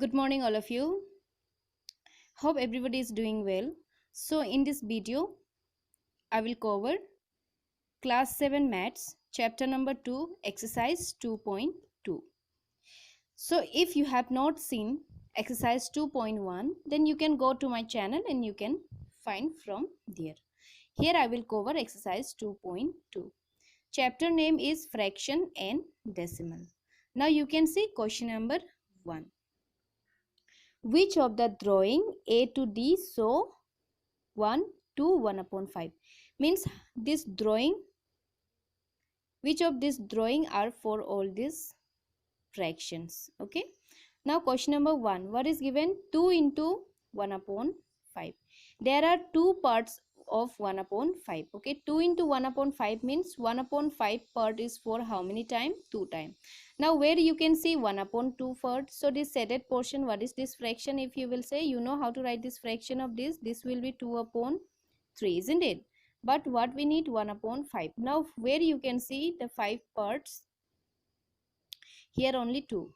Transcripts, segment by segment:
Good morning, all of you. Hope everybody is doing well. So, in this video, I will cover Class 7 Maths, Chapter number 2, Exercise 2.2. So, if you have not seen Exercise 2.1, then you can go to my channel and you can find from there. Here, I will cover Exercise 2.2. Chapter name is Fraction and Decimal. Now, you can see question number 1. Which of the drawing A to D show 1 to 1 upon 5? Means this drawing, which of this drawing are for all these fractions? Okay. Now question number 1. What is given? 2 into 1 upon 5. There are two parts of 1 upon 5. Okay. 2 into 1 upon 5 means 1 upon 5 part is for how many time? 2 time. Now where you can see 1 upon 2 part. So this shaded portion, what is this fraction? If you will say, you know how to write this fraction of this. This will be 2 upon 3, isn't it? But what we need? 1 upon 5. Now where you can see the 5 parts, here only 2,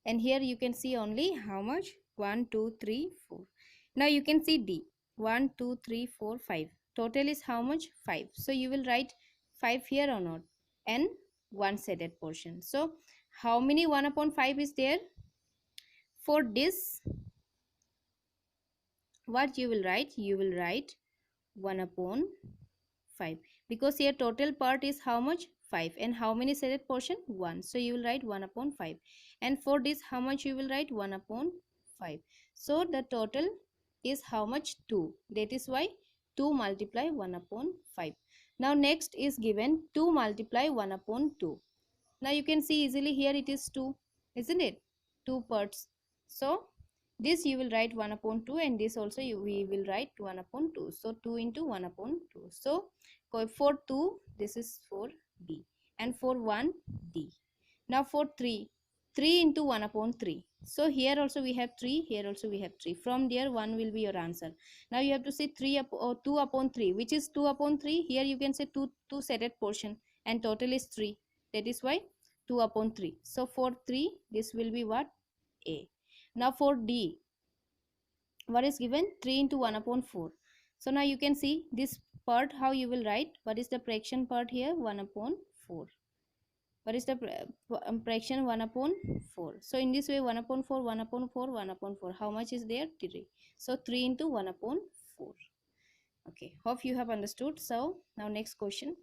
and here you can see only how much? 1 2 3 4. Now you can see D, 1 2 3 4 5. Total is how much? 5. So you will write 5 here or not, and one shaded portion. So how many 1 upon 5 is there? For this, what you will write? You will write 1 upon 5, because here total part is how much? 5, and how many shaded portion? 1. So you will write 1 upon 5, and for this how much you will write? 1 upon 5. So the total is how much? 2. That is why 2 multiply 1 upon 5. Now next is given 2 multiply 1 upon 2. Now you can see easily here it is 2, isn't it? 2 parts. So this you will write 1 upon 2, and this also we will write 1 upon 2. So 2 into 1 upon 2. So for 2, this is for B, and for 1, D. Now for 3, 3 into 1 upon 3. So here also we have 3, here also we have 3. From there 1 will be your answer. Now you have to say 2 upon 3. Which is 2 upon 3? Here you can say 2 shaded portion, and total is 3. That is why 2 upon 3. So for 3, this will be what? A. Now for D, what is given? 3 into 1 upon 4. So now you can see this part, how you will write. What is the fraction part here? 1 upon 4. What is the fraction? 1 upon 4. So in this way 1 upon 4, 1 upon 4, 1 upon 4. How much is there? 3. So 3 into 1 upon 4. Okay, hope you have understood. So now next question.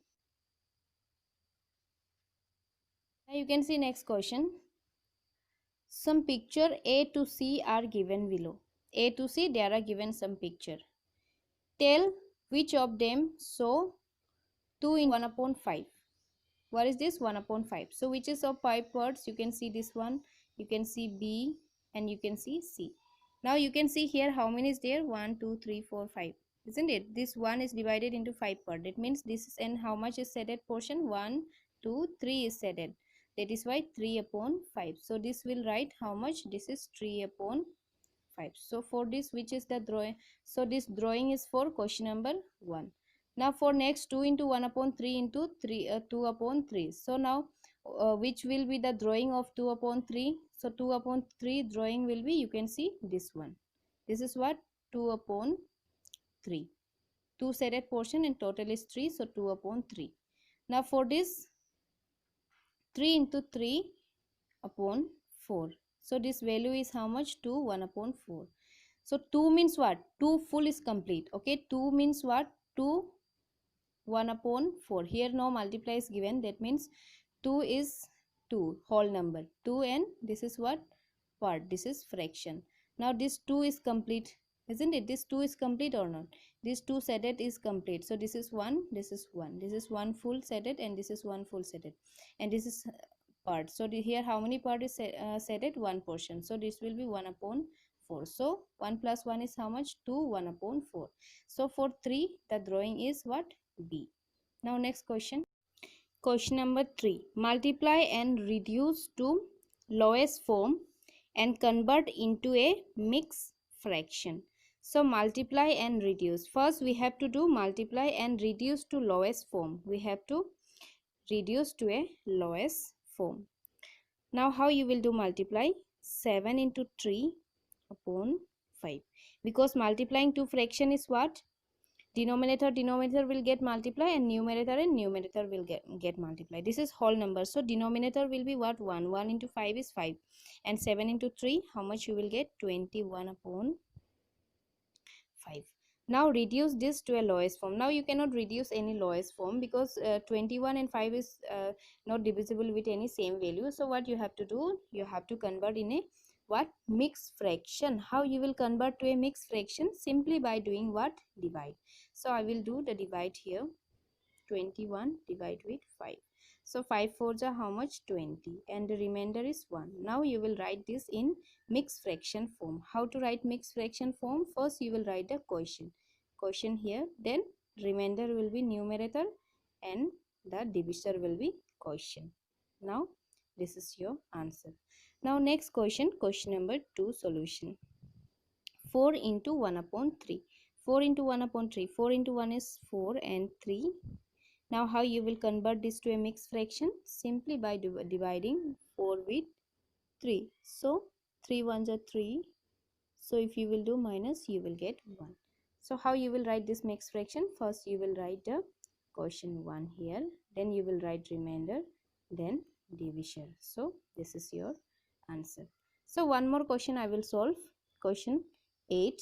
Now you can see next question. Some picture A to C are given below. A to C, there are given some picture. Tell which of them show 2 in 1 upon 5. What is this? 1 upon 5. So which is of 5 parts? You can see this one, you can see B, and you can see C. Now you can see here how many is there? 1 2 3 4 5, isn't it? This one is divided into 5 parts. That means this is, and how much is shaded portion? 1 2 3 is shaded. That is why 3 upon 5. So this will write how much? This is 3 upon 5. So for this, which is the drawing? So this drawing is for question number 1. Now for next, 2 into 1 upon 3 into 2 upon 3. So now which will be the drawing of 2 upon 3? So 2 upon 3 drawing will be, you can see this one. This is what? 2 upon 3. 2 shaded portion, and total is 3. So 2 upon 3. Now for this, 3 into 3 upon 4. So this value is how much? 2, 1 upon 4. So 2 means what? 2 full is complete. Okay, 2 means what? 2, 1 upon 4. Here no multiply is given. That means 2 is 2 whole number. 2, and this is what? Part. This is fraction. Now this 2 is complete, isn't it? This 2 is complete or not? This 2 shaded is complete. So this is 1, this is 1. This is 1 full shaded, and this is 1 full shaded, and this is part. So here how many part is shaded? 1 portion. So this will be 1 upon 4. So 1 plus 1 is how much? 2, 1 upon 4. So for 3, the drawing is what? B. Now next question. Question number 3. Multiply and reduce to lowest form and convert into a mixed fraction. So multiply and reduce. First we have to do multiply and reduce to lowest form. We have to reduce to a lowest form. Now how you will do multiply? 7 into 3 upon 5, because multiplying two fraction is what? Denominator will get multiplied, and numerator will get multiplied. This is whole number, so denominator will be what? 1 into 5 is 5, and 7 into 3, how much you will get? 21 upon 5. Now reduce this to a lowest form. Now you cannot reduce any lowest form, because 21 and 5 is not divisible with any same value. So what you have to do, you have to convert in a what? Mixed fraction. How you will convert to a mixed fraction? Simply by doing what? Divide. So I will do the divide here. 21 divide with 5. So 5 fours are how much? 20, and the remainder is 1. Now you will write this in mixed fraction form. How to write mixed fraction form? First you will write the quotient here, then remainder will be numerator, and the divisor will be quotient. Now this is your answer. Now next question number 2 solution. 4 into 1 upon 3. 4 into 1 upon 3. 4 into 1 is 4, and 3. Now how you will convert this to a mixed fraction? Simply by dividing 4 with 3. So 3 ones are 3. So if you will do minus, you will get 1. So how you will write this mixed fraction? First you will write the quotient 1 here, then you will write remainder, then division. So this is your answer. So one more question I will solve. Question 8.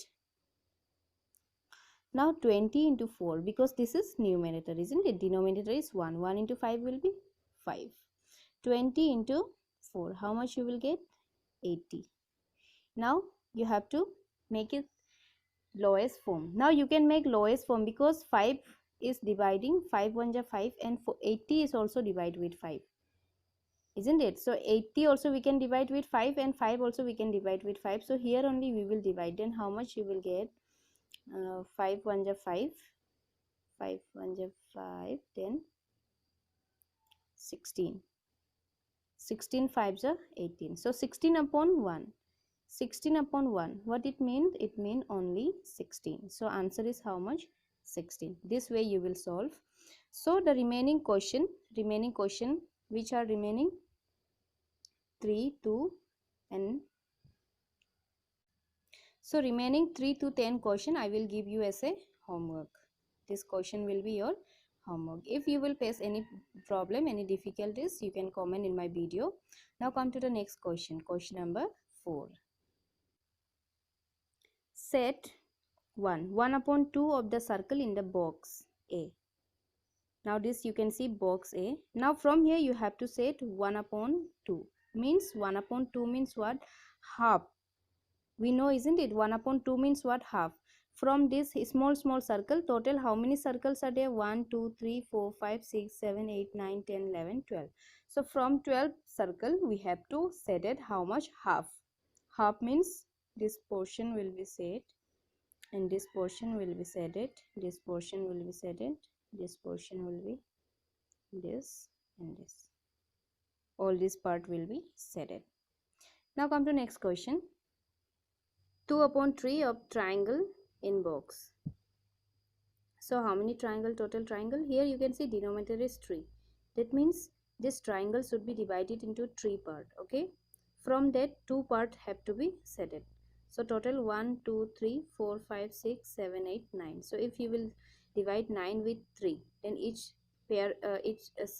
Now 20 into 4, because this is numerator, isn't it? Denominator is 1. 1 into 5 will be 5. 20 into 4, how much you will get? 80. Now you have to make it lowest form. Now you can make lowest form, because 5 is dividing, 5 1 are 5, and 80 is also divided with 5, isn't it? So 80 also we can divide with 5, and 5 also we can divide with 5. So here only we will divide. Then how much you will get? 5 1 are 5, 5 1 are 5, then 16, 16 5s are 18. So 16 upon 1, 16 upon 1, what it means? It means only 16. So answer is how much? 16. This way you will solve. So the remaining question which are remaining? 3, 2, and so remaining 3 to 10 question I will give you as a homework. This question will be your homework. If you will face any problem, any difficulties, you can comment in my video. Now come to the next question number 4. Set 1 upon 2 of the circle in the box A. Now this you can see box A. Now from here you have to set 1 upon 2. Means 1 upon 2 means what? Half. We know, isn't it? 1 upon 2 means what? Half. From this small circle, total how many circles are there? 1 2 3 4 5 6 7 8 9 10 11 12. So from 12 circle we have to set it how much? Half. Half means this portion will be set, and this portion will be set it, this portion will be set it, this portion will be this, and this. All this part will be set it. Now come to next question. 2 upon 3 of triangle in box. So how many triangle? Total triangle? Here you can see denominator is 3. That means this triangle should be divided into 3 parts. Okay. From that 2 parts have to be set it. So total 1 2 3 4 5 6 7 8 9. So if you will divide 9 with 3, then each pair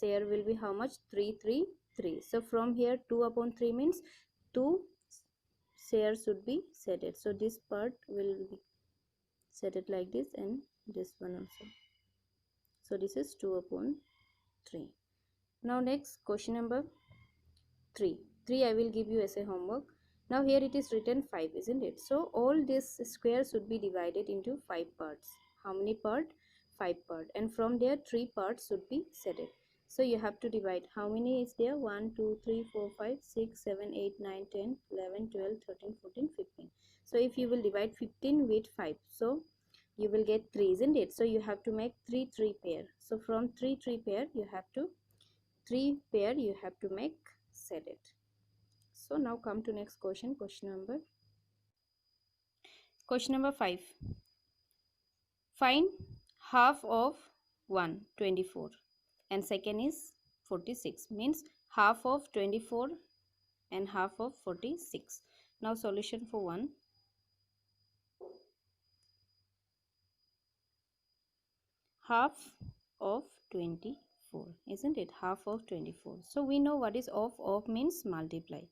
share will be how much? 3 3 3. So from here 2 upon 3 means 2 share should be set it. So this part will be set it like this, and this one also. So this is 2 upon 3. Now next question number 3 I will give you as a homework. Now here it is written 5, isn't it? So all this square should be divided into 5 parts. How many part? 5 part, and from there 3 parts should be set it. So you have to divide. How many is there? 1 2 3 4 5 6 7 8 9 10 11 12 13 14 15. So if you will divide 15 with 5, so you will get 3, isn't it? So you have to make 3 pair. So from 3 pair you have to make set it. So now come to next question number 5. Find half of 1 24, and second is 46. Means half of 24 and half of 46. Now solution for 1. Half of 24, isn't it? Half of 24. So we know what is of. Of means multiply.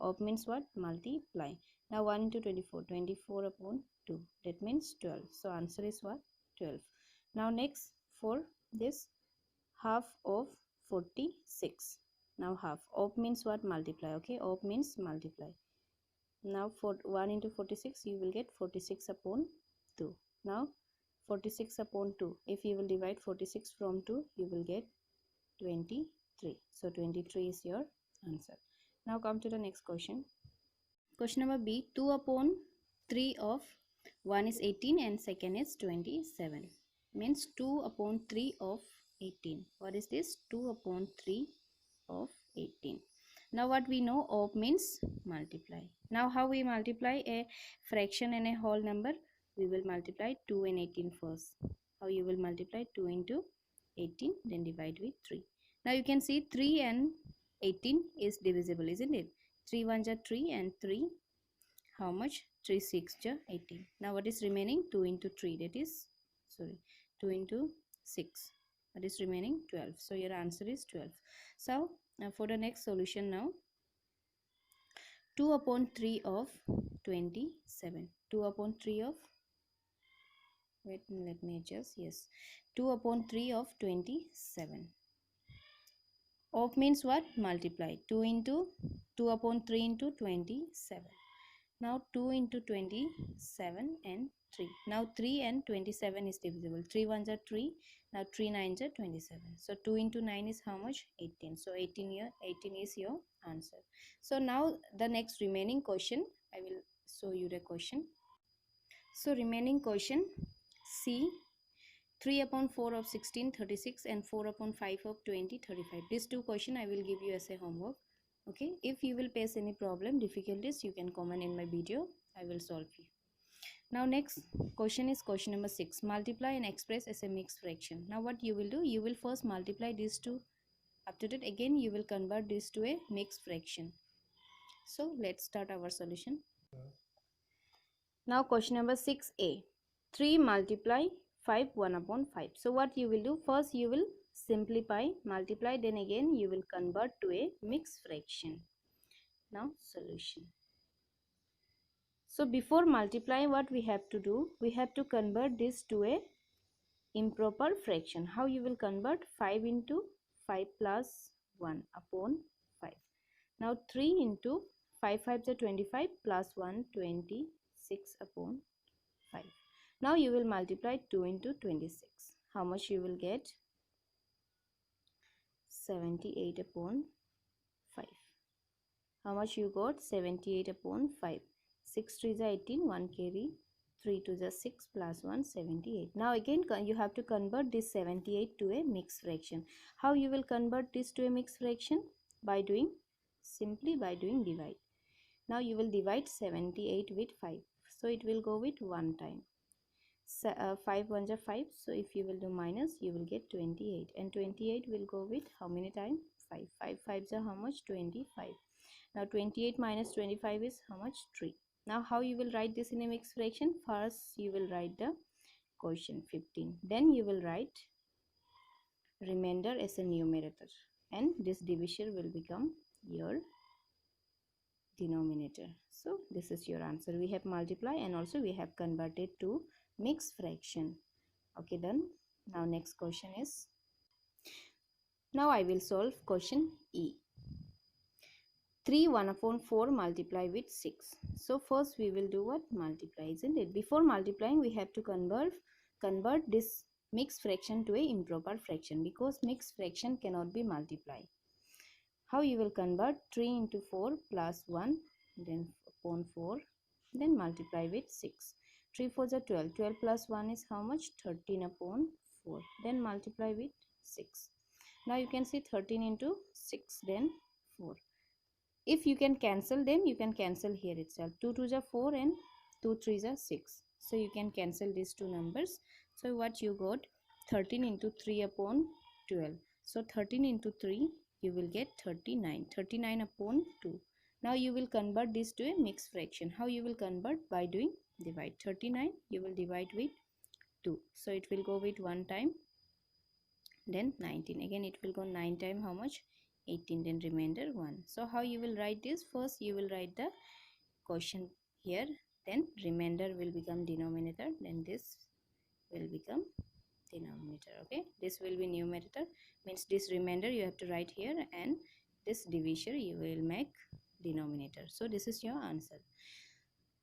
Of means what? Multiply. Now 1 into 24. 24 upon 2. That means 12. So answer is what? 12. Now next for this half of 46. Now half. Of means what? Multiply. Okay. Of means multiply. Now for 1 into 46 you will get 46 upon 2. Now 46 upon 2. If you will divide 46 from 2, you will get 23. So 23 is your answer. Now come to the next question. Question number B. 2 upon 3 of 1 is 18 and second is 27. Means 2 upon 3 of 18. What is this? 2 upon 3 of 18. Now what we know, of means multiply. Now how we multiply a fraction and a whole number? We will multiply 2 and 18 first. How you will multiply? 2 into 18, then divide with 3. Now you can see 3 and 18 is divisible, isn't it? 3 1s are 3 and 3. How much? 3 6 are 18. Now what is remaining? 2 into 3, that is, 2 into 6. What is remaining? 12. So your answer is 12. So for the next solution now, 2 upon 3 of 27. 2 upon 3 of, wait, let me adjust, yes, 2 upon 3 of 27. Of means what? Multiply. 2 into 2 upon 3 into 27. Now 2 into 27 and 3. Now 3 and 27 is divisible. 3 1s are 3. Now 3 9s are 27. So 2 into 9 is how much? 18. So 18 is your answer. So now the next remaining question, I will show you the question. So remaining question C. 3 upon 4 of 16, 36 and 4 upon 5 of 20, 35. These two questions I will give you as a homework. Okay, if you will face any problem, difficulties, you can comment in my video. I will solve you. Now next question is question number 6. Multiply and express as a mixed fraction. Now what you will do? You will first multiply these two. After that again you will convert this to a mixed fraction. So let's start our solution. Now question number 6a. 3 multiply 5 1 upon 5. So what you will do? First you will simplify, multiply, then again you will convert to a mixed fraction. Now solution. So before multiplying, what we have to do? We have to convert this to a improper fraction. How you will convert? 5 into 5 plus 1 upon 5. Now 3 into 5 5s are 25 plus 1 26 upon 5. Now you will multiply 2 into 26. How much you will get? 78 upon 5. How much you got? 78 upon 5. 6 3s are 18, 1 carry, 3 2s are 6 plus 1, 78. Now again you have to convert this 78 to a mixed fraction. How you will convert this to a mixed fraction? By doing, simply by doing divide. Now you will divide 78 with 5. So it will go with 1 time. 5 1s are 5. So if you will do minus, you will get 28. And 28 will go with how many times? 5. 5 5s are how much? 25. Now 28 minus 25 is how much? 3. Now how you will write this in a mixed fraction? First you will write the quotient 15. Then you will write remainder as a numerator. And this division will become your denominator. So this is your answer. We have multiply and also we have converted to mixed fraction. Okay, done. Now next question is, now I will solve question E. 3 1 upon 4 multiply with 6. So first we will do what? Multiply, isn't it? Before multiplying we have to convert this mixed fraction to a improper fraction, because mixed fraction cannot be multiplied. How you will convert? 3 into 4 plus 1, then upon 4, then multiply with 6. 3 4s are 12. 12 plus 1 is how much? 13 upon 4. Then multiply with 6. Now you can see 13 into 6, then 4. If you can cancel them, you can cancel here itself. 2 2s are 4 and 2 3s are 6. So you can cancel these two numbers. So what you got? 13 into 3 upon 12. So 13 into 3, you will get 39. 39 upon 2. Now you will convert this to a mixed fraction. How you will convert? By doing divide. 39 you will divide with 2, so it will go with 1 time, then 19, again it will go 9 time, how much? 18, then remainder 1. So how you will write this? First you will write the quotient here, then remainder will become denominator, then this will become denominator. Okay, this will be numerator, means this remainder you have to write here, and this division you will make denominator. So this is your answer.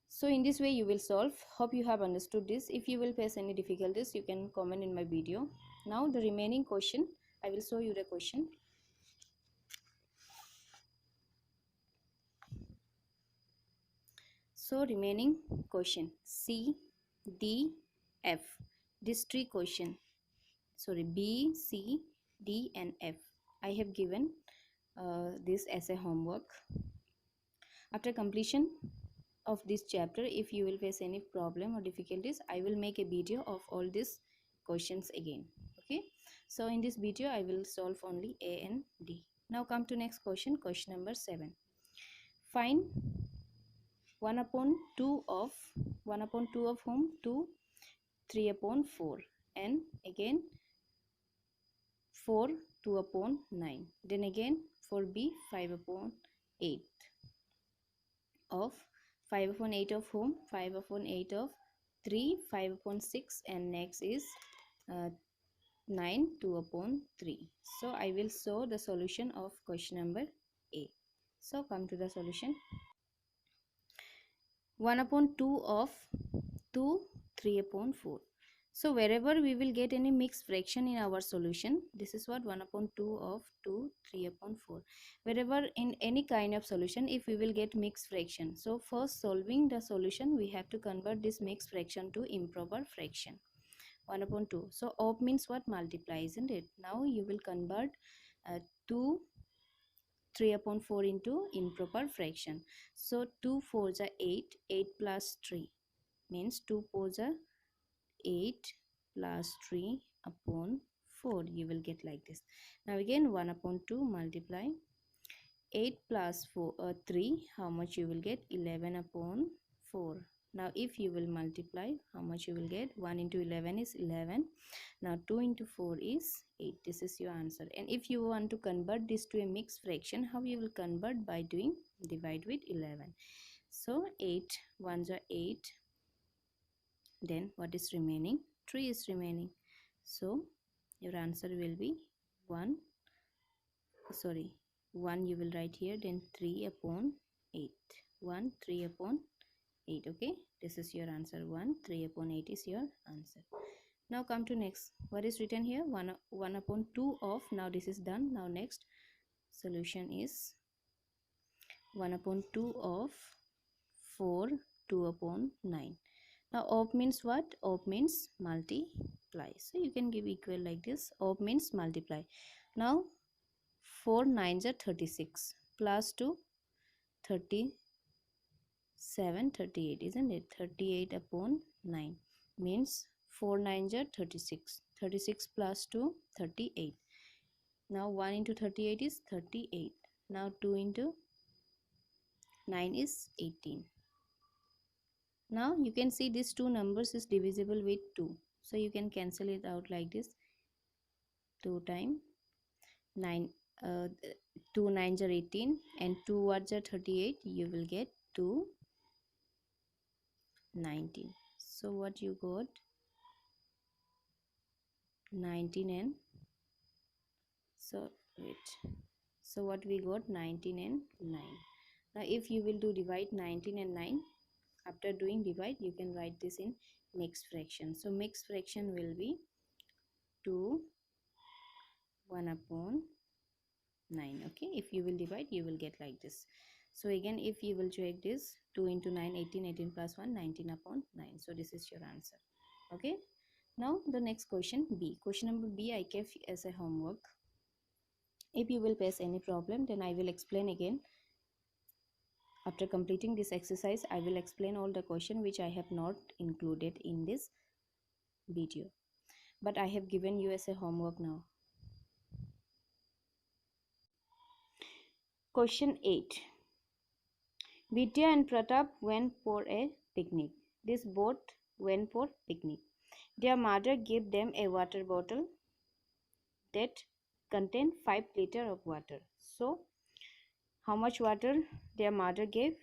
So in this way you will solve. Hope you have understood this. If you will face any difficulties, you can comment in my video. Now the remaining question, I will show you the question. So remaining question C, D, F. These three question, sorry, B, C, D and F, I have given this as a homework. After completion of this chapter, if you will face any problem or difficulties, I will make a video of all these questions again. Okay, so in this video I will solve only A and D. Now come to next question, question number 7. Find 1 upon 2 of whom? 2, 3 upon 4, and again 4, 2 upon 9, then again for B 5 upon 8 of 5 upon 8 of whom? 5 upon 8 of 3, 5 upon 6, and next is 9, 2 upon 3. So I will show the solution of question number A. So come to the solution. 1 upon 2 of 2, 3 upon 4. So wherever we will get any mixed fraction in our solution, this is what 1 upon 2 of 2, 3 upon 4. Wherever in any kind of solution, if we will get mixed fraction, so first solving the solution, we have to convert this mixed fraction to improper fraction. 1 upon 2. So op means what? Multiply, isn't it? Now you will convert 2, 3 upon 4 into improper fraction. So 2 4s are 8, 8 plus 3 means 2 4s are 8 plus 3 upon 4. You will get like this. Now again 1 upon 2 multiply 8 plus 3, how much you will get? 11 upon 4. Now if you will multiply, how much you will get? 1 into 11 is 11. Now 2 into 4 is 8. This is your answer. And if you want to convert this to a mixed fraction, how you will convert? By doing divide with 11. So 8 1s are 8, then what is remaining? 3 is remaining. So your answer will be 1 you will write here, then 3 upon 8. 1 3 upon 8. Okay, this is your answer. 1 3 upon 8 is your answer. Now come to next. What is written here? 1 upon 2 of, now this is done. Now next solution is 1 upon 2 of 4, 2 upon 9. Now op means what? Op means multiply. So you can give equal like this. Op means multiply. Now 4 9s are 36 plus 2 37 38, isn't it? 38 upon 9 means 4 9s are 36. 36 plus 2 38. Now 1 into 38 is 38. Now 2 into 9 is 18. Now you can see these two numbers is divisible with 2. So you can cancel it out like this. 2 times 9, 2 9s are 18 and 2 words are 38. You will get 2 19. So what you got? 19 and so what we got? 19 and 9. Now if you will do divide 19 and 9, after doing divide you can write this in mixed fraction. So mixed fraction will be 2 1 upon 9. Okay, if you will divide you will get like this. So again if you will check this, 2 into 9 18, 18 plus 1 19 upon 9. So this is your answer. Okay, now the next question B. Question number B I gave as a homework. If you will face any problem, then I will explain again. After completing this exercise, I will explain all the question which I have not included in this video, but I have given you as a homework now. Question 8. Vidya and Pratap went for a picnic. This both went for picnic. Their mother gave them a water bottle that contained 5 liters of water. So, how much water their mother gave?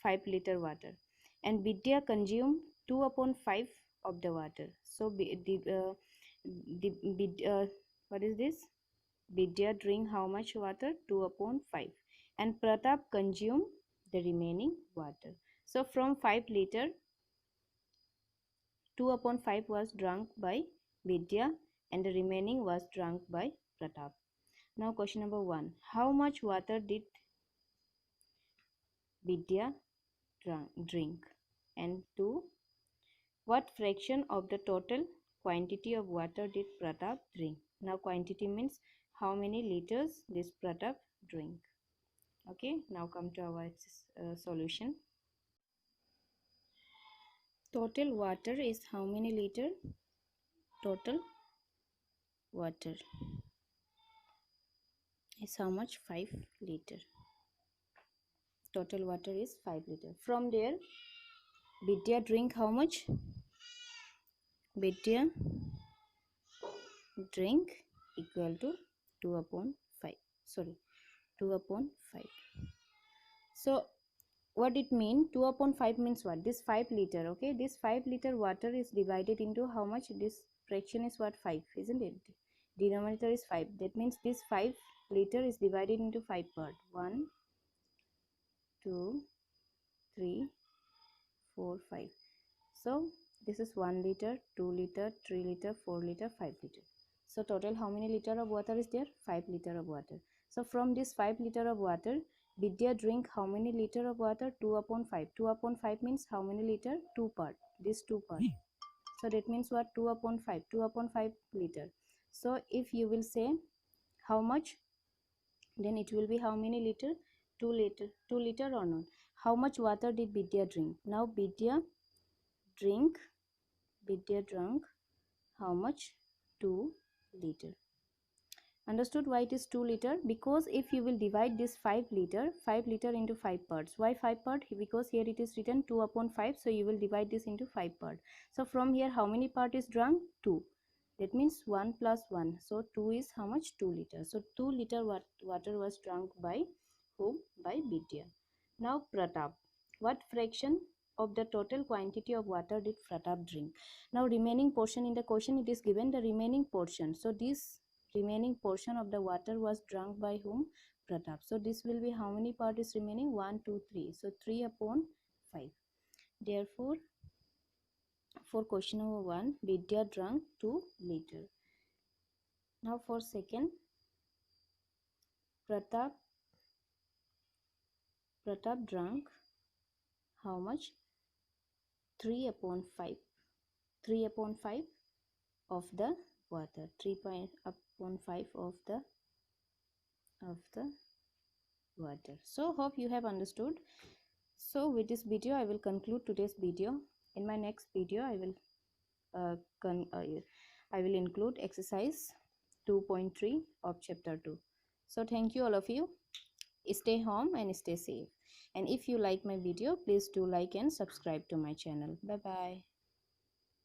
5 liter water. And Vidya consumed 2 upon 5 of the water. So, what is this? Vidya drink how much water? 2 upon 5. And Pratap consumed the remaining water. So, from 5 liter, 2 upon 5 was drunk by Vidya and the remaining was drunk by Pratap. Now question number 1. How much water did Vidya drink? And 2. What fraction of the total quantity of water did Pratap drink? Now quantity means how many liters this Pratap drink. Okay, now come to our solution. Total water is how many liter? Total water is how much? 5 liter. Total water is 5 liter. From there, Vidya drink how much? Vidya drink equal to 2 upon 5. Sorry, 2 upon 5. So, what it mean? 2 upon 5 means what? This 5 liter, okay? This 5 liter water is divided into how much? This fraction is what? 5, isn't it? Denominator is 5. That means this 5 liter is divided into 5 parts. 1, 2, 3, 4, 5. So, this is 1 liter, 2 liter, 3 liter, 4 liter, 5 liter. So, total how many liter of water is there? 5 liter of water. So, from this 5 liter of water, Vidya drink how many liter of water? 2 upon 5. 2 upon 5 means how many liter? 2 part. This 2 part. So, that means what? 2 upon 5. 2 upon 5 liter. So, if you will say how much, then it will be how many liter? 2 liter. 2 liter or not? How much water did Vidya drink? Now, Vidya drank how much? 2 liter. Understood why it is 2 liter? Because if you will divide this 5 liter into 5 parts. Why 5 part? Because here it is written 2 upon 5. So you will divide this into 5 parts. So from here how many part is drunk? 2. That means 1 plus 1. So 2 is how much? 2 liter. So 2 liter water was drunk by whom? By Vidya. Now Pratap. What fraction of the total quantity of water did Pratap drink? Now remaining portion in the question, it is given the remaining portion. So this remaining portion of the water was drunk by whom? Pratap. So this will be how many part is remaining? 1, 2, 3. So 3 upon 5. Therefore, for question number 1, Vidya drank 2 liter. Now for second, Pratap drank how much? 3 upon 5. 3 upon 5 of the water. 3 upon 5 of the water. So hope you have understood. So with this video I will conclude today's video. In my next video I will include exercise 2.3 of chapter 2. So thank you all of you. Stay home and stay safe. And if you like my video, please do like and subscribe to my channel. Bye bye.